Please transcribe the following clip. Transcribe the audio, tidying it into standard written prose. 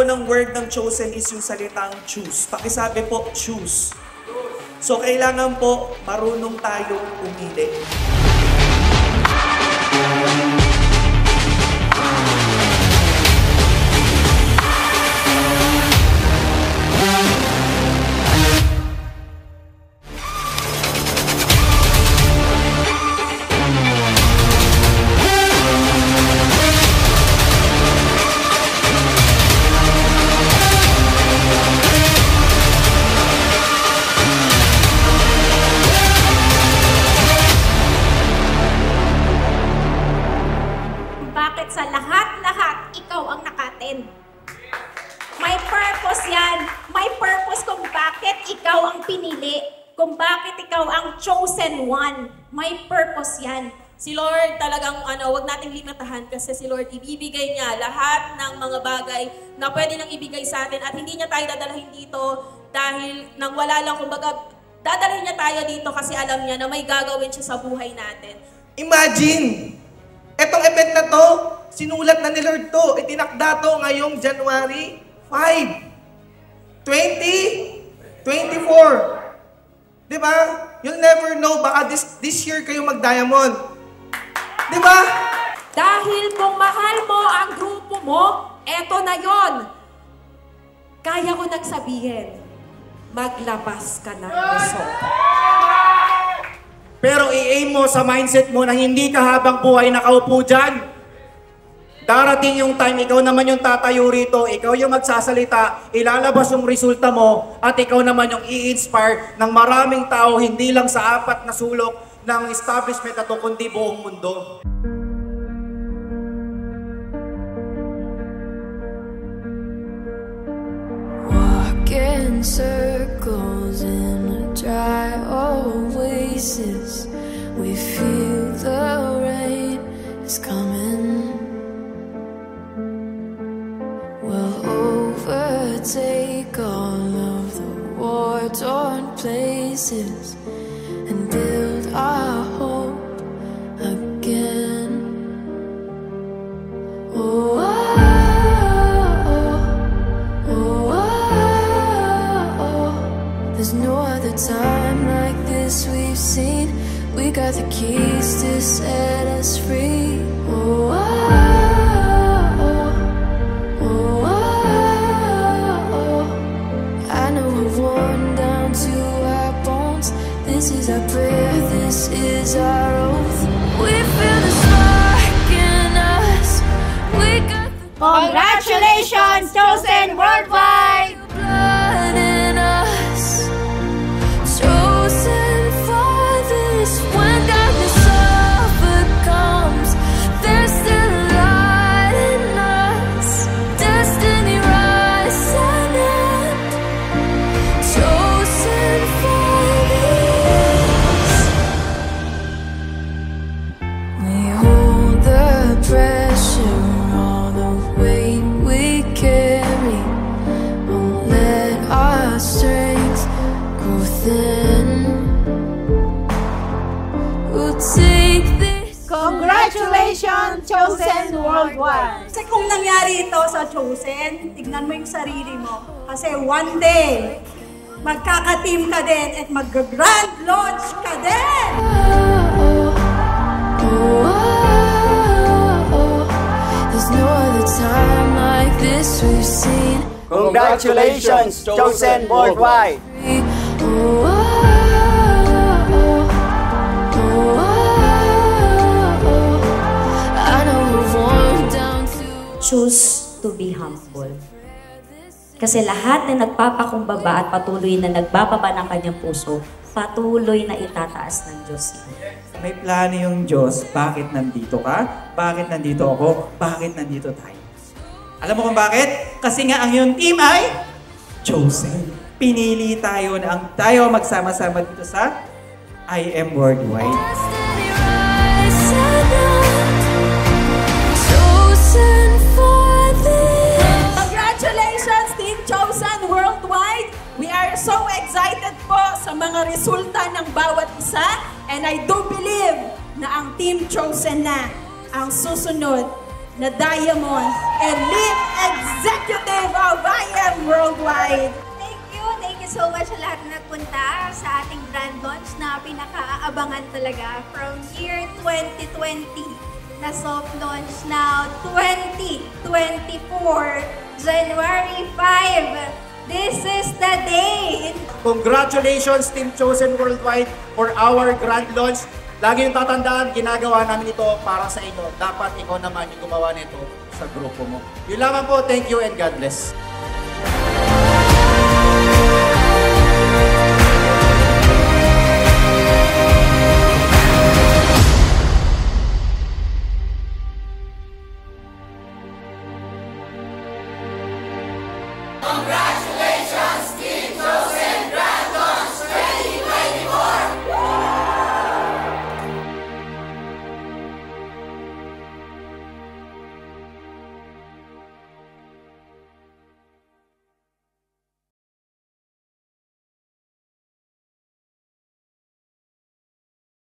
po ng word ng chosen is yung salitang choose. Pakisabi po, choose. So, kailangan po marunong tayong pumili. Sa lahat-lahat, ikaw ang nakaten. May purpose yan. May purpose kung bakit ikaw ang pinili. Kung bakit ikaw ang chosen one. May purpose yan. Si Lord talagang wag nating limitahan kasi si Lord ibibigay niya lahat ng mga bagay na pwede nang ibigay sa atin at hindi niya tayo dadalhin dito dahil nang wala lang, kumbaga dadalhin niya tayo dito kasi alam niya na may gagawin siya sa buhay natin. Imagine! Etong event na to, sinulat na ni Lord to. Itinakda to ngayong January 5, 2024. Diba? You'll never know, baka this year kayo mag-diamond. Diba? Dahil kung mahal mo ang grupo mo, eto na yon. Kaya ko nagsabihin, maglabas ka ng result. Pero i-aim mo sa mindset mo na hindi ka habang buhay nakaupo dyan. Darating yung time, ikaw naman yung tatayo rito, ikaw yung magsasalita, ilalabas yung resulta mo, at ikaw naman yung i-inspire ng maraming tao, hindi lang sa 4 na sulok ng establishment na to, kundi buong mundo. Walk in circles in a dry oasis. We feel the rain is coming. We'll overtake all of the war-torn places and build our hope again. Oh, there's no other time like this we've seen. We got the keys to set us free. Oh, I know we're worn down to our bones. This is our prayer, this is our oath. We feel the spark in us. We got the Congratulations, Chosen Worldwide! blood in us. Chosen for this. When darkness overcomes, there's still a light in us. Destiny rise and end. Chosen for this. We hold the pressure, all the weight we carry. Won't let our strength grow thin. We'll take this. Congratulations, Chosen Worldwide! Kasi kung nangyari ito sa Chosen, tignan mo yung sarili mo. Kasi one day, magkaka-team ka din at mag-grand launch ka din! There's no other time like this we've seen. Congratulations, Chosen Worldwide! I know we're worn down to. Choose to be humble. Kasi lahat na nagpapakumbaba at patuloy na nagbababa ng kanyang puso, patuloy na itataas ng Diyos yan. May plano yung Diyos, bakit nandito ka? Bakit nandito ako? Bakit nandito tayo? Alam mo kung bakit? Kasi nga ang iyong team ay chosen. Pinili tayo na ang tayo magsama-sama dito sa I Am Worldwide. Destiny rise and end. Chosen for this. Congratulations, Team Chosen Worldwide! We are so excited po sa mga resulta ng bawat isa, and I do believe na ang Team Chosen na ang susunod na Diamond Elite Executive of Worldwide. Thank you so much sa lahat na nagpunta sa ating grand launch na pinaka-aabangan talaga from year 2020 na soft launch now 2024, January 5. This is the day. Congratulations, Team Chosen Worldwide, for our grand launch. Lagi yung tatandaan, ginagawa namin ito para sa inyo. Dapat ikaw naman yung gumawa nito sa grupo mo. Yun lamang po, thank you and God bless.